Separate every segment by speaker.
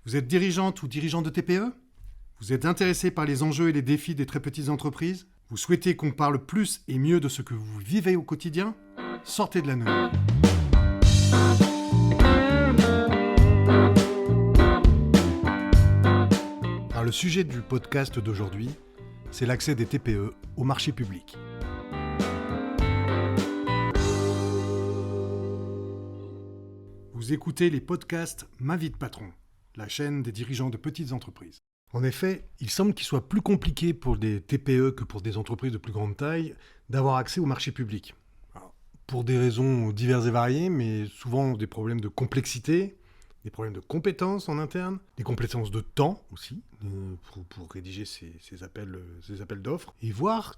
Speaker 1: Vous êtes dirigeante ou dirigeant de TPE? Vous êtes intéressé par les enjeux et les défis des très petites entreprises? Vous souhaitez qu'on parle plus et mieux de ce que vous vivez au quotidien? Sortez de l'anonymat. Alors, le sujet du podcast d'aujourd'hui, c'est l'accès des TPE au marché public. Vous écoutez les podcasts Ma vie de patron, la chaîne des dirigeants de petites entreprises. En effet, il semble qu'il soit plus compliqué pour des TPE que pour des entreprises de plus grande taille d'avoir accès au marché public. Alors, pour des raisons diverses et variées, mais souvent des problèmes de complexité, des problèmes de compétences en interne, des compétences de temps aussi, pour rédiger ces appels d'offres, et voire,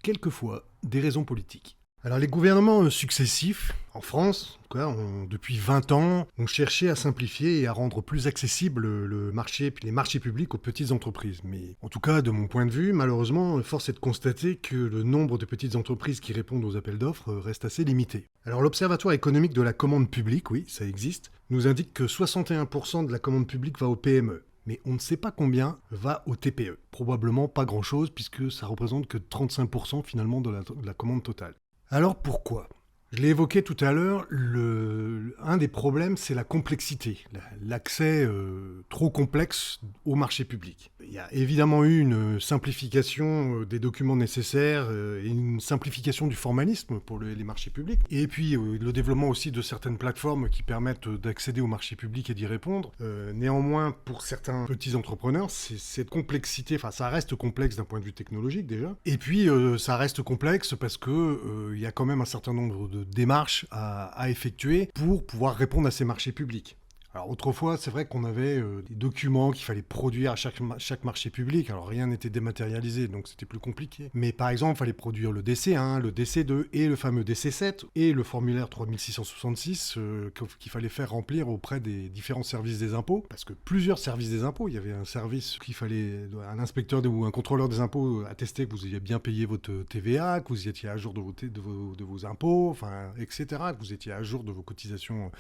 Speaker 1: quelquefois, des raisons politiques. Alors les gouvernements successifs, en France, depuis 20 ans, ont cherché à simplifier et à rendre plus accessible les marchés publics aux petites entreprises. Mais en tout cas, de mon point de vue, malheureusement, force est de constater que le nombre de petites entreprises qui répondent aux appels d'offres reste assez limité. Alors l'Observatoire économique de la commande publique, oui, ça existe, nous indique que 61% de la commande publique va aux PME. Mais on ne sait pas combien va aux TPE. Probablement pas grand-chose, puisque ça représente que 35% finalement de la commande totale. Alors pourquoi ? Je l'ai évoqué tout à l'heure, un des problèmes, c'est la complexité, l'accès trop complexe au marché public. Il y a évidemment eu une simplification des documents nécessaires et une simplification du formalisme pour les marchés publics. Et puis le développement aussi de certaines plateformes qui permettent d'accéder au marché public et d'y répondre. Néanmoins, pour certains petits entrepreneurs, cette complexité, ça reste complexe d'un point de vue technologique déjà. Et puis ça reste complexe parce que il y a quand même un certain nombre de démarches à effectuer pour pouvoir répondre à ces marchés publics. Alors autrefois, c'est vrai qu'on avait des documents qu'il fallait produire à chaque marché public. Alors rien n'était dématérialisé, donc c'était plus compliqué. Mais par exemple, il fallait produire le DC1, le DC2 et le fameux DC7 et le formulaire 3666 qu'il fallait faire remplir auprès des différents services des impôts. Parce que plusieurs services des impôts, il y avait un service qu'il fallait, un inspecteur ou un contrôleur des impôts attester que vous ayez bien payé votre TVA, que vous étiez à jour de vos impôts, etc., que vous étiez à jour de vos cotisations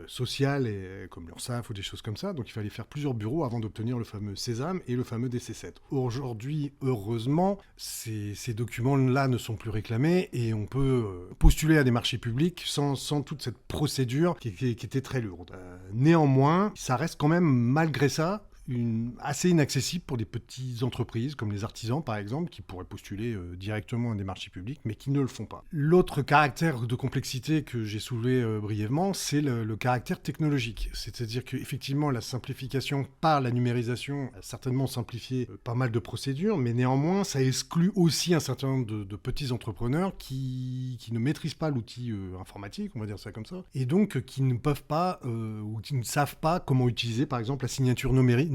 Speaker 1: sociales comme l'URSSAF ou des choses comme ça. Donc il fallait faire plusieurs bureaux avant d'obtenir le fameux Sésame et le fameux DC7. Aujourd'hui, heureusement, ces documents-là ne sont plus réclamés et on peut postuler à des marchés publics sans toute cette procédure qui était très lourde. Néanmoins, ça reste quand même, malgré ça, assez inaccessible pour des petites entreprises comme les artisans par exemple qui pourraient postuler directement à des marchés publics mais qui ne le font pas. L'autre caractère de complexité que j'ai soulevé brièvement, c'est le caractère technologique. C'est-à-dire qu'effectivement la simplification par la numérisation a certainement simplifié pas mal de procédures, mais néanmoins ça exclut aussi un certain nombre de petits entrepreneurs qui ne maîtrisent pas l'outil informatique, on va dire ça comme ça, et donc qui ne peuvent pas ou qui ne savent pas comment utiliser par exemple la signature numérique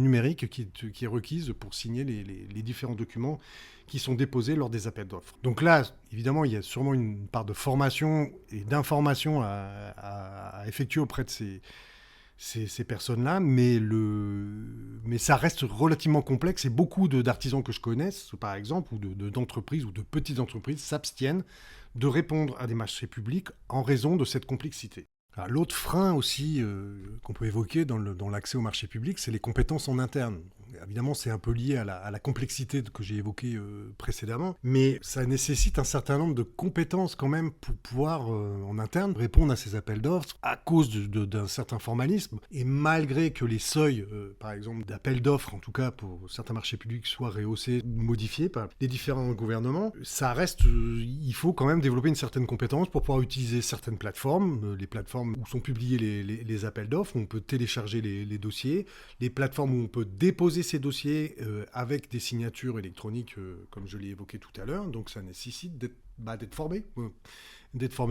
Speaker 1: qui est requise pour signer les différents documents qui sont déposés lors des appels d'offres. Donc là, évidemment, il y a sûrement une part de formation et d'information à effectuer auprès de ces personnes-là, mais ça reste relativement complexe et beaucoup d'artisans que je connaisse, par exemple, ou d'entreprises ou de petites entreprises s'abstiennent de répondre à des marchés publics en raison de cette complexité. Alors, l'autre frein aussi qu'on peut évoquer dans l'accès au marché public, c'est les compétences en interne. Évidemment, c'est un peu lié à la complexité que j'ai évoquée précédemment, mais ça nécessite un certain nombre de compétences quand même pour pouvoir, en interne, répondre à ces appels d'offres à cause d'un certain formalisme. Et malgré que les seuils, par exemple, d'appels d'offres, en tout cas pour certains marchés publics, soient rehaussés ou modifiés par les différents gouvernements, ça reste, il faut quand même développer une certaine compétence pour pouvoir utiliser certaines plateformes, les plateformes où sont publiés les appels d'offres, où on peut télécharger les dossiers, les plateformes où on peut déposer ces dossiers avec des signatures électroniques, comme je l'ai évoqué tout à l'heure. Donc ça nécessite d'être formé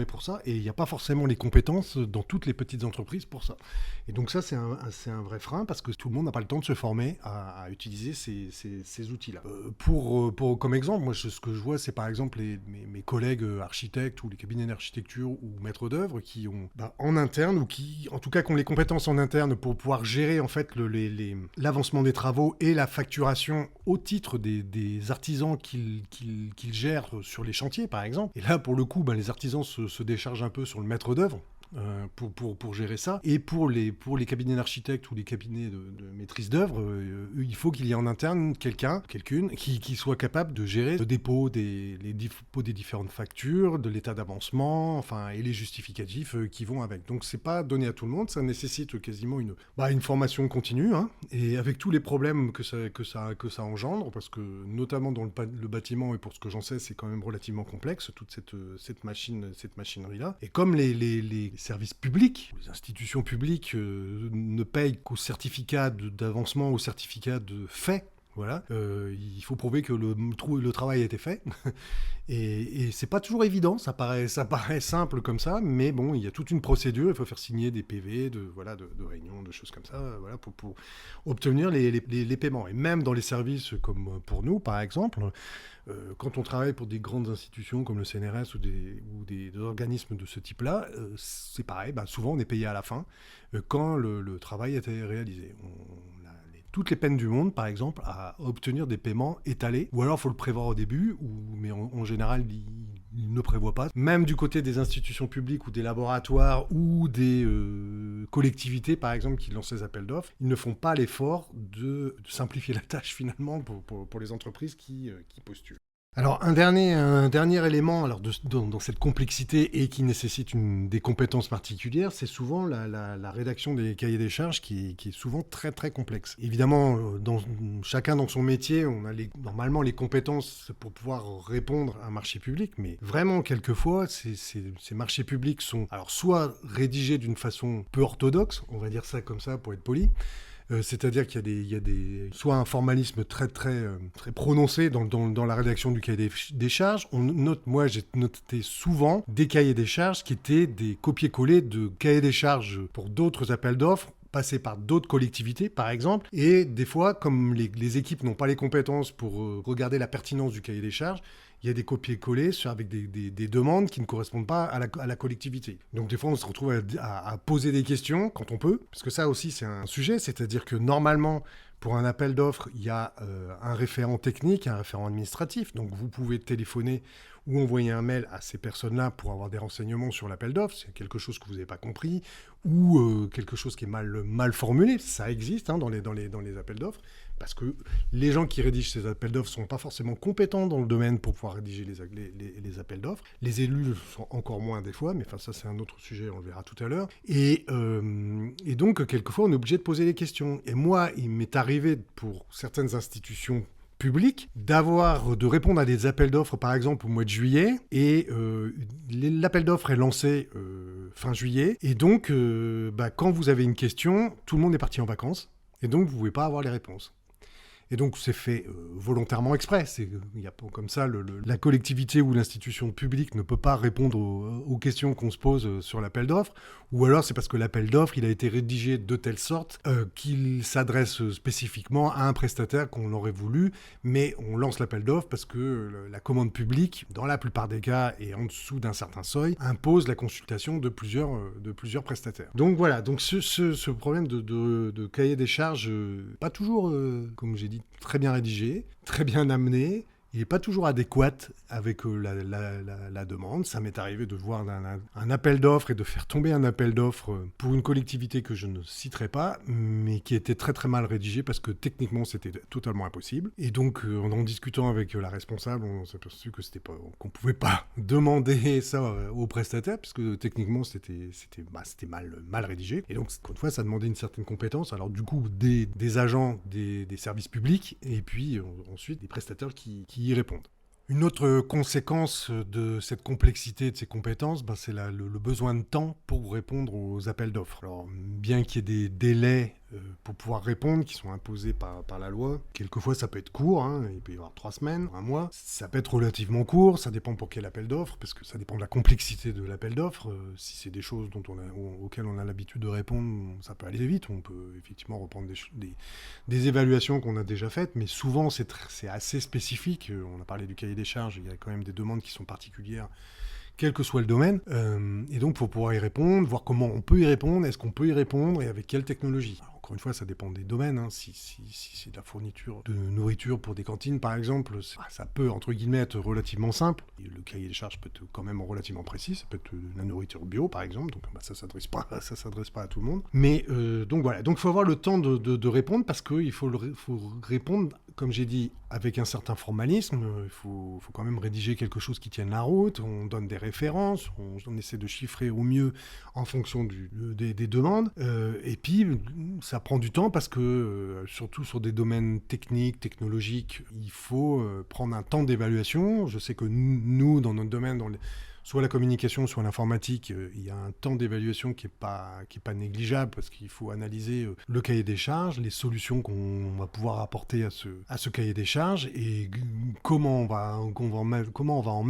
Speaker 1: pour ça, et il n'y a pas forcément les compétences dans toutes les petites entreprises pour ça. Et donc ça, c'est un vrai frein, parce que tout le monde n'a pas le temps de se former à utiliser ces outils-là. Comme exemple, moi, ce que je vois, c'est par exemple mes collègues architectes ou les cabinets d'architecture ou maîtres d'œuvre qui ont en interne, ou qui, en tout cas, qui ont les compétences en interne pour pouvoir gérer en fait l'avancement des travaux et la facturation au titre des artisans qu'ils gèrent sur les chantiers, par exemple. Et là, pour le coup, les artisans se déchargent un peu sur le maître d'œuvre, pour gérer ça. Et pour les cabinets d'architectes ou les cabinets de maîtrise d'œuvre, il faut qu'il y ait en interne quelqu'une qui soit capable de gérer le dépôt les dépôts des différentes factures, de l'état d'avancement, enfin, et les justificatifs qui vont avec. Donc c'est pas donné à tout le monde, ça nécessite quasiment une formation continue, hein, et avec tous les problèmes que ça engendre, parce que notamment dans le bâtiment, et pour ce que j'en sais, c'est quand même relativement complexe, toute cette machinerie-là. Et comme les services publics, les institutions publiques ne payent qu'au certificat d'avancement, au certificat de fait, voilà, il faut prouver que le travail a été fait. Et c'est pas toujours évident, ça paraît simple comme ça, mais bon, il y a toute une procédure, il faut faire signer des PV, de réunions, de choses comme ça, voilà, pour obtenir les paiements. Et même dans les services comme pour nous, par exemple, quand on travaille pour des grandes institutions comme le CNRS ou des organismes de ce type-là, c'est pareil, souvent on est payé à la fin, quand le travail a été réalisé. On a toutes les peines du monde, par exemple, à obtenir des paiements étalés, ou alors il faut le prévoir au début, mais en général, il ne prévoit pas. Même du côté des institutions publiques ou des laboratoires ou des collectivités, par exemple, qui lancent ces appels d'offres, ils ne font pas l'effort de simplifier la tâche, finalement, pour les entreprises qui postulent. Alors, un dernier élément dans cette complexité et qui nécessite des compétences particulières, c'est souvent la rédaction des cahiers des charges qui est souvent très très complexe. Évidemment, chacun dans son métier, on a normalement les compétences pour pouvoir répondre à un marché public, mais vraiment quelquefois, ces marchés publics sont alors soit rédigés d'une façon peu orthodoxe, on va dire ça comme ça pour être poli, c'est-à-dire qu'il y a soit un formalisme très prononcé dans la rédaction du cahier des charges. Moi, j'ai noté souvent des cahiers des charges qui étaient des copier-coller de cahiers des charges pour d'autres appels d'offres, passés par d'autres collectivités, par exemple. Et des fois, comme les équipes n'ont pas les compétences pour regarder la pertinence du cahier des charges, il y a des copier-coller avec des demandes qui ne correspondent pas à la collectivité. Donc des fois, on se retrouve à poser des questions quand on peut, parce que ça aussi, c'est un sujet, c'est-à-dire que normalement, pour un appel d'offres, il y a un référent technique, un référent administratif, donc vous pouvez téléphoner ou envoyer un mail à ces personnes-là pour avoir des renseignements sur l'appel d'offres, c'est quelque chose que vous n'avez pas compris, ou quelque chose qui est mal formulé, ça existe dans les appels d'offres, parce que les gens qui rédigent ces appels d'offres ne sont pas forcément compétents dans le domaine pour pouvoir rédiger les appels d'offres. Les élus le sont encore moins des fois, mais ça c'est un autre sujet, on le verra tout à l'heure. Et donc, quelquefois, on est obligé de poser des questions. Et moi, il m'est arrivé pour certaines institutions publiques de répondre à des appels d'offres, par exemple, au mois de juillet, et l'appel d'offres est lancé fin juillet, et donc, quand vous avez une question, tout le monde est parti en vacances, et donc vous ne pouvez pas avoir les réponses. Et donc, c'est fait volontairement exprès. Il y a pas comme ça, la collectivité ou l'institution publique ne peut pas répondre aux questions qu'on se pose sur l'appel d'offres. Ou alors, c'est parce que l'appel d'offres, il a été rédigé de telle sorte qu'il s'adresse spécifiquement à un prestataire qu'on aurait voulu. Mais on lance l'appel d'offres parce que la commande publique, dans la plupart des cas et en dessous d'un certain seuil, impose la consultation de plusieurs prestataires. Donc voilà, donc ce problème de cahier des charges, pas toujours, comme j'ai dit, très bien rédigé, très bien amené. Il n'est pas toujours adéquat avec la demande. Ça m'est arrivé de voir un appel d'offres et de faire tomber un appel d'offres pour une collectivité que je ne citerai pas, mais qui était très très mal rédigé parce que techniquement c'était totalement impossible. Et donc en discutant avec la responsable, on s'est aperçu qu'on ne pouvait pas demander ça au prestataire puisque techniquement c'était mal rédigé. Et donc encore une fois ça demandait une certaine compétence. Alors du coup des agents des services publics et puis ensuite des prestataires qui y répondent. Une autre conséquence de cette complexité de ces compétences, c'est le besoin de temps pour répondre aux appels d'offres. Alors, bien qu'il y ait des délais pour pouvoir répondre, qui sont imposés par la loi, quelquefois ça peut être court, il peut y avoir 3 semaines, 1 mois, ça peut être relativement court, ça dépend pour quel appel d'offres, parce que ça dépend de la complexité de l'appel d'offres. Si c'est des choses auxquelles on a l'habitude de répondre, ça peut aller vite, on peut effectivement reprendre des évaluations qu'on a déjà faites, mais souvent c'est assez spécifique. On a parlé du cahier des charges, il y a quand même des demandes qui sont particulières, quel que soit le domaine, et donc pour pouvoir y répondre, voir comment on peut y répondre, est-ce qu'on peut y répondre et avec quelle technologie. Alors, encore une fois, ça dépend des domaines. Hein. Si c'est de la fourniture de nourriture pour des cantines, par exemple, ça peut, entre guillemets, être relativement simple. Et le cahier des charges peut être quand même relativement précis. Ça peut être de la nourriture bio, par exemple. Donc, ça s'adresse pas à tout le monde. Mais donc voilà. Donc, il faut avoir le temps de répondre parce qu'il faut répondre, comme j'ai dit, avec un certain formalisme. Il faut quand même rédiger quelque chose qui tienne la route. On donne des références. On essaie de chiffrer au mieux en fonction des demandes. Et puis, ça prend du temps parce que, surtout sur des domaines techniques, technologiques, il faut prendre un temps d'évaluation. Je sais que nous dans notre domaine, soit la communication, soit l'informatique, il y a un temps d'évaluation qui est pas négligeable parce qu'il faut analyser le cahier des charges, les solutions qu'on va pouvoir apporter à ce cahier des charges et comment on va en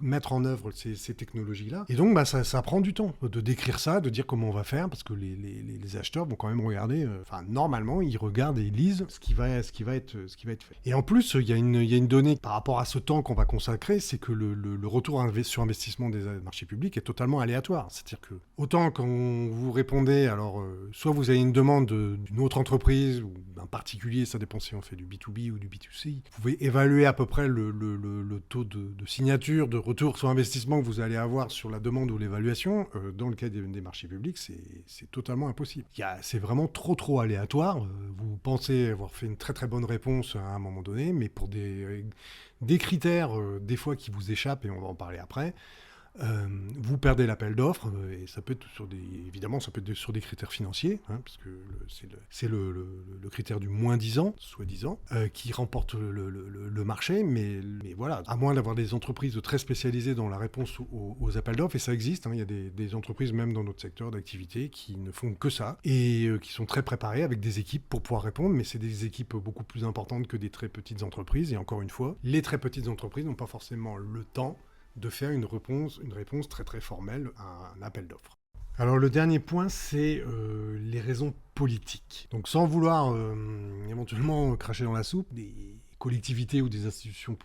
Speaker 1: mettre en œuvre ces technologies-là. Et donc, ça prend du temps de décrire ça, de dire comment on va faire parce que les acheteurs vont quand même regarder, normalement, ils regardent et ils lisent ce qui va être fait. Et en plus, il y a une donnée par rapport à ce temps qu'on va consacrer, c'est que le retour sur investissement des marchés publics est totalement aléatoire. C'est-à-dire que autant quand vous répondez, alors soit vous avez une demande d'une autre entreprise ou d'un particulier, ça dépend si on fait du B2B ou du B2C, vous pouvez évaluer à peu près le taux de signature, de retour sur investissement que vous allez avoir sur la demande ou l'évaluation. Dans le cas des marchés publics, c'est totalement impossible. C'est vraiment trop aléatoire. Vous pensez avoir fait une très très bonne réponse à un moment donné, mais pour des critères, des fois, qui vous échappent, et on va en parler après, vous perdez l'appel d'offres, et ça peut être évidemment, ça peut être sur des critères financiers, hein, parce que c'est le critère du moins 10 ans, soi-disant, qui remporte le marché, mais voilà, à moins d'avoir des entreprises très spécialisées dans la réponse aux appels d'offres, et ça existe, hein, il y a des entreprises, même dans notre secteur d'activité, qui ne font que ça, et qui sont très préparées avec des équipes pour pouvoir répondre, mais c'est des équipes beaucoup plus importantes que des très petites entreprises, et encore une fois, les très petites entreprises n'ont pas forcément le temps de faire une réponse très très formelle à un appel d'offres. Alors le dernier point, c'est les raisons politiques. Donc sans vouloir éventuellement cracher dans la soupe, des collectivités ou des institutions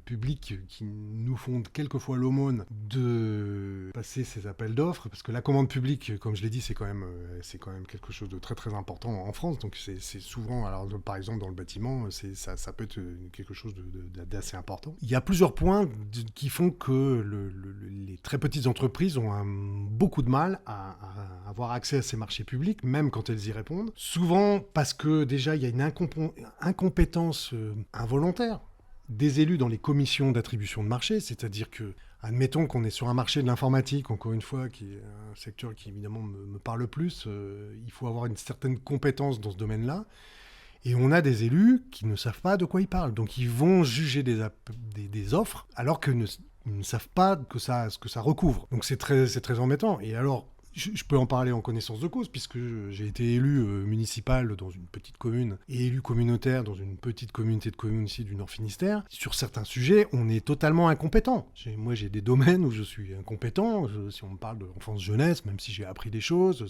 Speaker 1: publiques qui nous font quelquefois l'aumône de passer ces appels d'offres, parce que la commande publique, comme je l'ai dit, c'est quand même quelque chose de très très important en France. Donc c'est souvent, alors par exemple dans le bâtiment, ça peut être quelque chose d'assez important. Il y a plusieurs points qui font que les très petites entreprises ont beaucoup de mal à avoir accès à ces marchés publics, même quand elles y répondent. Souvent parce que déjà il y a une incompétence involontaire des élus dans les commissions d'attribution de marché, c'est-à-dire que, admettons qu'on est sur un marché de l'informatique, encore une fois, qui est un secteur qui évidemment me parle plus, il faut avoir une certaine compétence dans ce domaine-là, et on a des élus qui ne savent pas de quoi ils parlent, donc ils vont juger des offres alors qu'ils ne savent pas ce que ça recouvre. Donc c'est très embêtant. Et alors, je peux en parler en connaissance de cause, puisque j'ai été élu municipal dans une petite commune et élu communautaire dans une petite communauté de communes ici du Nord Finistère. Sur certains sujets, on est totalement incompétent. Moi, j'ai des domaines où je suis incompétent. Si on me parle d'enfance-jeunesse, même si j'ai appris des choses,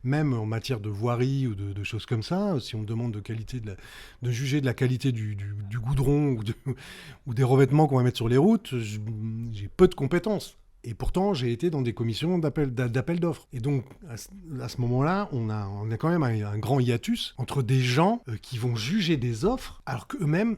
Speaker 1: même en matière de voirie ou de choses comme ça, si on me demande de juger de la qualité du goudron ou des revêtements qu'on va mettre sur les routes, j'ai peu de compétences. Et pourtant, j'ai été dans des commissions d'appel d'offres. Et donc, à ce moment-là, on a quand même un grand hiatus entre des gens qui vont juger des offres alors qu'eux-mêmes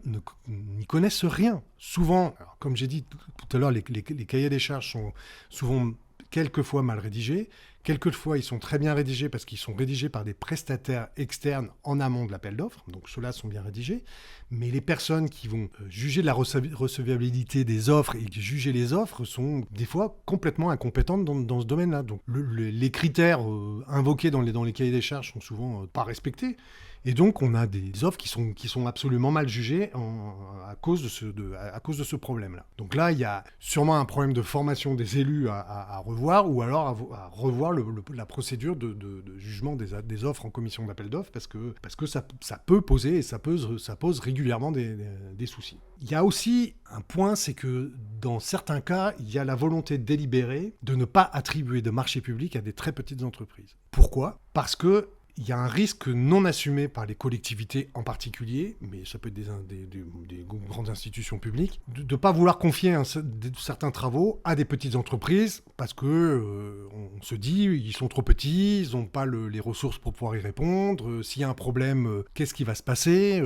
Speaker 1: n'y connaissent rien. Souvent, alors, comme j'ai dit tout à l'heure, les cahiers des charges sont souvent quelquefois mal rédigés. Quelquefois, ils sont très bien rédigés parce qu'ils sont rédigés par des prestataires externes en amont de l'appel d'offres. Donc, ceux-là sont bien rédigés. Mais les personnes qui vont juger de la recevabilité des offres et juger les offres sont des fois complètement incompétentes dans ce domaine-là. Donc, les critères invoqués dans les cahiers des charges sont souvent pas respectés. Et donc, on a des offres qui sont absolument mal jugées à cause de ce problème-là. Donc là, il y a sûrement un problème de formation des élus à revoir, ou alors à revoir la procédure de jugement des offres en commission d'appel d'offres, parce que ça peut poser, et ça pose régulièrement des soucis. Il y a aussi un point, c'est que dans certains cas, il y a la volonté délibérée de ne pas attribuer de marché public à des très petites entreprises. Pourquoi ? Parce que il y a un risque non assumé par les collectivités en particulier, mais ça peut être des grandes institutions publiques, de ne pas vouloir confier certains travaux à des petites entreprises parce que on se dit ils sont trop petits, ils n'ont pas les ressources pour pouvoir y répondre. S'il y a un problème, qu'est-ce qui va se passer,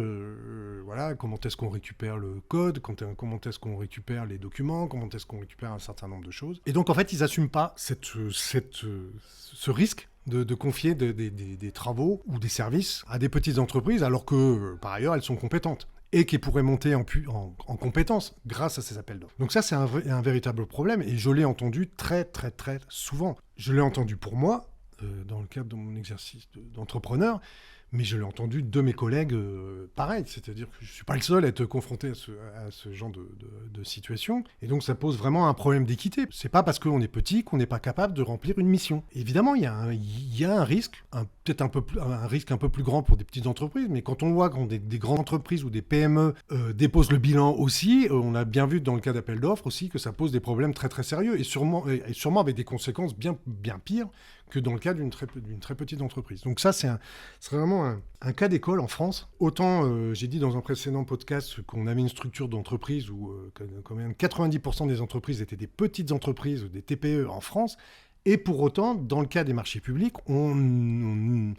Speaker 1: voilà, comment est-ce qu'on récupère le code, comment est-ce qu'on récupère les documents, comment est-ce qu'on récupère un certain nombre de choses. Et donc en fait, ils n'assument pas ce risque de confier des travaux ou des services à des petites entreprises, alors que, par ailleurs, elles sont compétentes et qui pourraient monter en compétences grâce à ces appels d'offres. Donc ça, c'est un véritable problème, et je l'ai entendu très, très, très souvent. Je l'ai entendu pour moi, dans le cadre de mon exercice d'entrepreneur, mais je l'ai entendu de mes collègues pareil, c'est-à-dire que je ne suis pas le seul à être confronté à ce genre de situation. Et donc ça pose vraiment un problème d'équité. C'est pas parce qu'on est petit qu'on n'est pas capable de remplir une mission. Évidemment, il y a un risque, peut-être un risque un peu plus grand pour des petites entreprises, mais quand on voit quand des grandes entreprises ou des PME déposent le bilan aussi, on a bien vu dans le cas d'appel d'offres aussi que ça pose des problèmes très très sérieux, et sûrement avec des conséquences bien, bien pires que dans le cas d'une très petite entreprise. Donc ça, c'est vraiment un cas d'école en France. Autant, j'ai dit dans un précédent podcast qu'on avait une structure d'entreprise où quand même 90% des entreprises étaient des petites entreprises, des TPE en France, et pour autant, dans le cas des marchés publics, on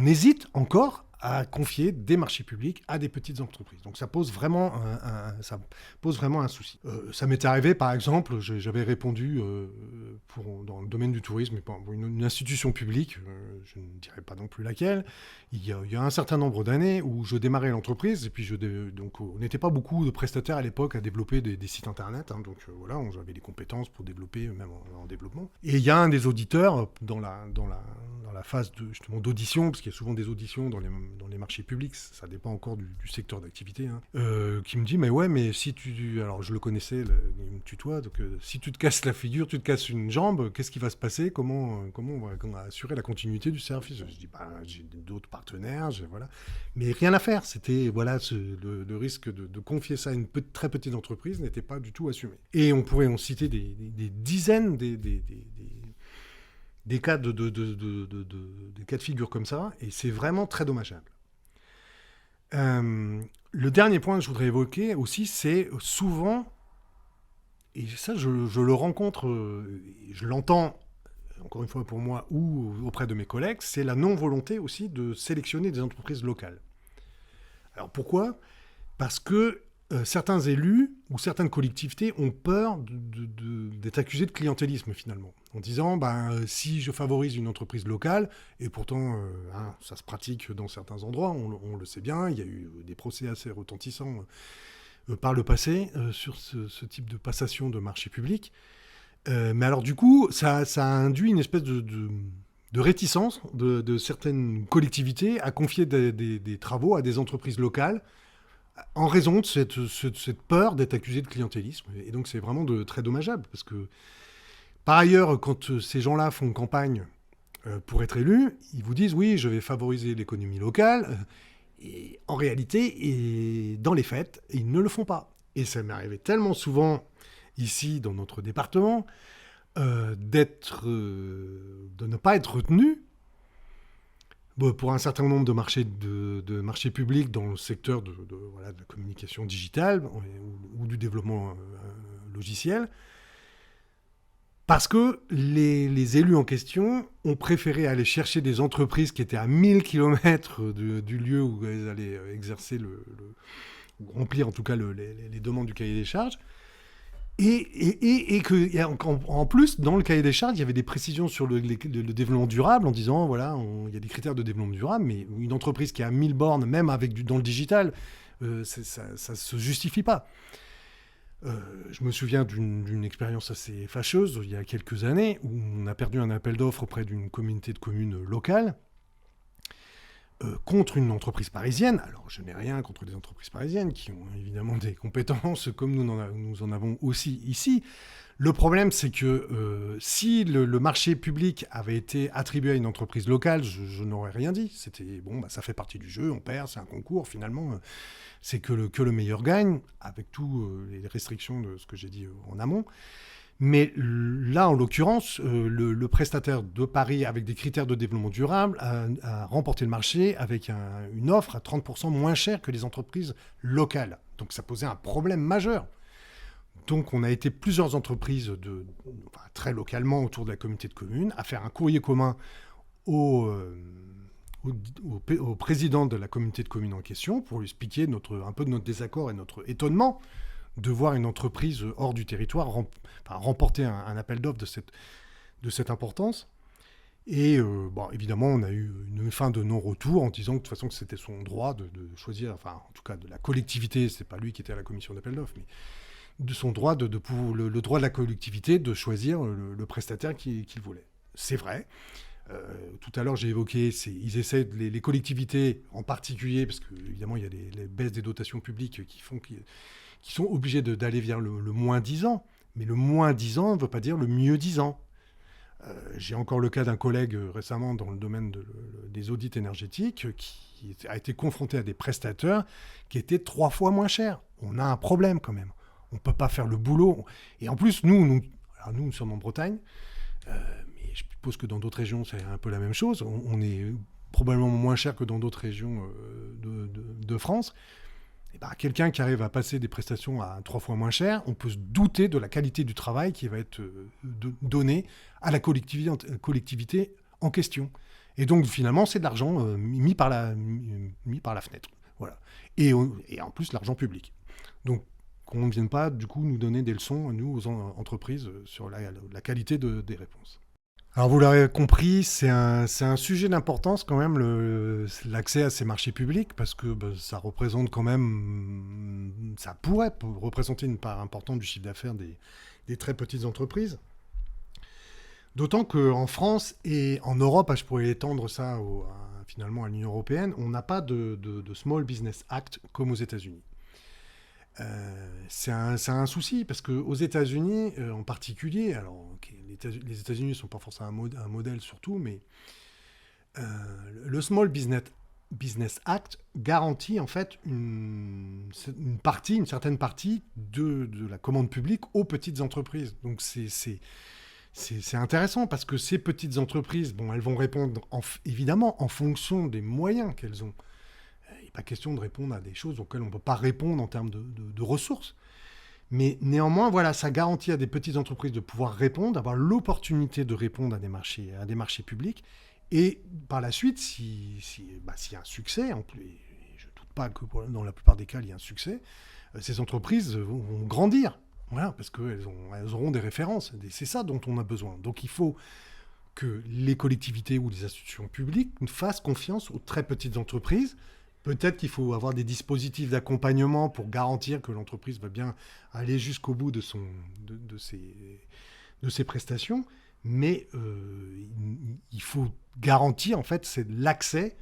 Speaker 1: hésite encore à confier des marchés publics à des petites entreprises. Donc ça pose vraiment un souci. Ça m'est arrivé, par exemple, j'avais répondu dans le domaine du tourisme, pour une institution publique, je ne dirais pas non plus laquelle, il y a un certain nombre d'années où je démarrais l'entreprise, et puis donc on n'était pas beaucoup de prestataires à l'époque à développer des sites internet, hein, donc voilà, on avait les compétences pour développer, même en développement. Et il y a un des auditeurs dans la phase justement d'audition, parce qu'il y a souvent des auditions dans les marchés publics, ça dépend encore du secteur d'activité, hein, qui me dit, mais ouais, mais si alors je le connaissais, il me tutoie, donc si tu te casses la figure, tu te casses une jambe, qu'est-ce qui va se passer, comment on va assurer la continuité du service? Je dis, j'ai d'autres partenaires, voilà. Mais rien à faire, c'était, voilà, le risque de confier ça à une très petite entreprise n'était pas du tout assumé. Et on pourrait en citer des dizaines des cas des cas de figure comme ça, et c'est vraiment très dommageable. Le dernier point que je voudrais évoquer aussi, c'est souvent, et ça je le rencontre, je l'entends encore une fois pour moi ou auprès de mes collègues, c'est la non-volonté aussi de sélectionner des entreprises locales. Alors pourquoi ? Parce que certains élus ou certaines collectivités ont peur d'être accusés de clientélisme finalement, en disant si je favorise une entreprise locale, et pourtant ça se pratique dans certains endroits, on le sait bien, il y a eu des procès assez retentissants par le passé sur ce type de passation de marché public, mais alors du coup ça a induit une espèce de réticence de certaines collectivités à confier des travaux à des entreprises locales, en raison de cette peur d'être accusé de clientélisme. Et donc c'est vraiment très dommageable, parce que par ailleurs, quand ces gens-là font campagne pour être élus, ils vous disent oui, je vais favoriser l'économie locale, et en réalité, et dans les faits, ils ne le font pas. Et ça m'est arrivé tellement souvent ici dans notre département de ne pas être retenu pour un certain nombre de marchés publics dans le secteur de la communication digitale ou du développement logiciel, parce que les élus en question ont préféré aller chercher des entreprises qui étaient à 1000 km du lieu où elles allaient exercer ou remplir en tout cas les demandes du cahier des charges. Et en plus, dans le cahier des charges, il y avait des précisions sur le développement durable, en disant, voilà, il y a des critères de développement durable, mais une entreprise qui a 1000 bornes, même dans le digital, ça ne se justifie pas. Je me souviens d'une expérience assez fâcheuse, il y a quelques années, où on a perdu un appel d'offres auprès d'une communauté de communes locale, contre une entreprise parisienne. Alors, je n'ai rien contre les entreprises parisiennes, qui ont évidemment des compétences, comme nous en avons aussi ici. Le problème, c'est que si le marché public avait été attribué à une entreprise locale, je n'aurais rien dit. C'était, ça fait partie du jeu, on perd, c'est un concours, finalement, c'est que le meilleur gagne, avec toutes les restrictions de ce que j'ai dit en amont. Mais là, en l'occurrence, le prestataire de Paris, avec des critères de développement durable, a remporté le marché avec une offre à 30% moins chère que les entreprises locales. Donc ça posait un problème majeur. Donc on a été plusieurs entreprises, très localement autour de la communauté de communes, à faire un courrier commun au président de la communauté de communes en question pour lui expliquer un peu de notre désaccord et notre étonnement de voir une entreprise hors du territoire remporter un appel d'offres de cette importance. Et évidemment, on a eu une fin de non-retour en disant que de toute façon que c'était son droit de choisir, enfin en tout cas de la collectivité, c'est pas lui qui était à la commission d'appel d'offres, mais de son droit, le droit de la collectivité de choisir le prestataire qu'il voulait. C'est vrai. Tout à l'heure, j'ai évoqué, ils essaient, les collectivités en particulier, parce qu'évidemment, il y a les baisses des dotations publiques qui sont obligées d'aller vers le moins 10 ans. Mais le moins 10 ans ne veut pas dire le mieux 10 ans. J'ai encore le cas d'un collègue récemment dans le domaine des audits énergétiques qui a été confronté à des prestataires qui étaient 3 fois moins chers. On a un problème quand même. On ne peut pas faire le boulot. Et en plus, nous sommes en Bretagne, mais je suppose que dans d'autres régions, c'est un peu la même chose. On est probablement moins cher que dans d'autres régions de France. Et quelqu'un qui arrive à passer des prestations à 3 fois moins cher, on peut se douter de la qualité du travail qui va être donné à la collectivité en question. Et donc, finalement, c'est de l'argent mis par la fenêtre. Voilà. Et en plus, l'argent public. Donc, qu'on ne vienne pas, du coup, nous donner des leçons, nous, aux entreprises, sur la qualité des réponses. Alors, vous l'aurez compris, c'est un sujet d'importance quand même, l'accès à ces marchés publics, parce que ça représente quand même, ça pourrait représenter une part importante du chiffre d'affaires des très petites entreprises. D'autant qu'en France et en Europe, je pourrais étendre ça finalement à l'Union européenne, on n'a pas de Small Business Act comme aux États-Unis. C'est un souci parce qu'aux États-Unis en particulier, alors les États-Unis ne sont pas forcément un modèle surtout, mais le Small Business Act garantit en fait une certaine partie de la commande publique aux petites entreprises. Donc c'est intéressant parce que ces petites entreprises, elles vont répondre évidemment en fonction des moyens qu'elles ont. Il n'est pas question de répondre à des choses auxquelles on ne peut pas répondre en termes de ressources. Mais néanmoins, voilà, ça garantit à des petites entreprises de pouvoir répondre, d'avoir l'opportunité de répondre à des marchés publics. Et par la suite, s'il y a un succès, je ne doute pas que dans la plupart des cas, il y a un succès, ces entreprises vont grandir. Voilà, parce qu'elles auront des références. C'est ça dont on a besoin. Donc il faut que les collectivités ou les institutions publiques fassent confiance aux très petites entreprises. Peut-être qu'il faut avoir des dispositifs d'accompagnement pour garantir que l'entreprise va bien aller jusqu'au bout de ses prestations, mais il faut garantir en fait c'est l'accès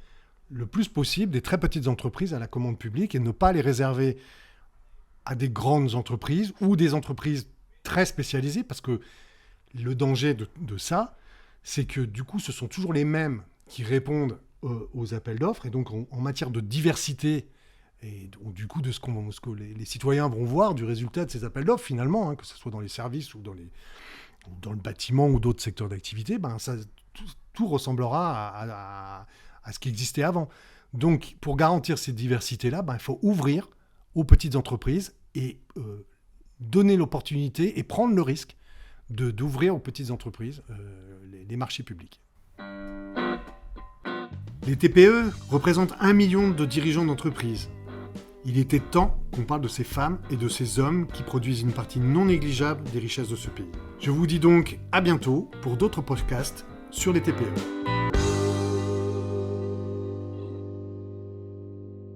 Speaker 1: le plus possible des très petites entreprises à la commande publique et ne pas les réserver à des grandes entreprises ou des entreprises très spécialisées, parce que le danger de ça, c'est que du coup, ce sont toujours les mêmes qui répondent aux appels d'offres, et donc en matière de diversité, et donc, du coup de ce que les citoyens vont voir du résultat de ces appels d'offres finalement, que ce soit dans les services ou dans le bâtiment ou d'autres secteurs d'activité, tout ressemblera à ce qui existait avant. Donc pour garantir cette diversité-là, il faut ouvrir aux petites entreprises et donner l'opportunité et prendre le risque d'ouvrir aux petites entreprises les marchés publics. Les TPE représentent 1 million de dirigeants d'entreprise. Il était temps qu'on parle de ces femmes et de ces hommes qui produisent une partie non négligeable des richesses de ce pays. Je vous dis donc à bientôt pour d'autres podcasts sur les TPE.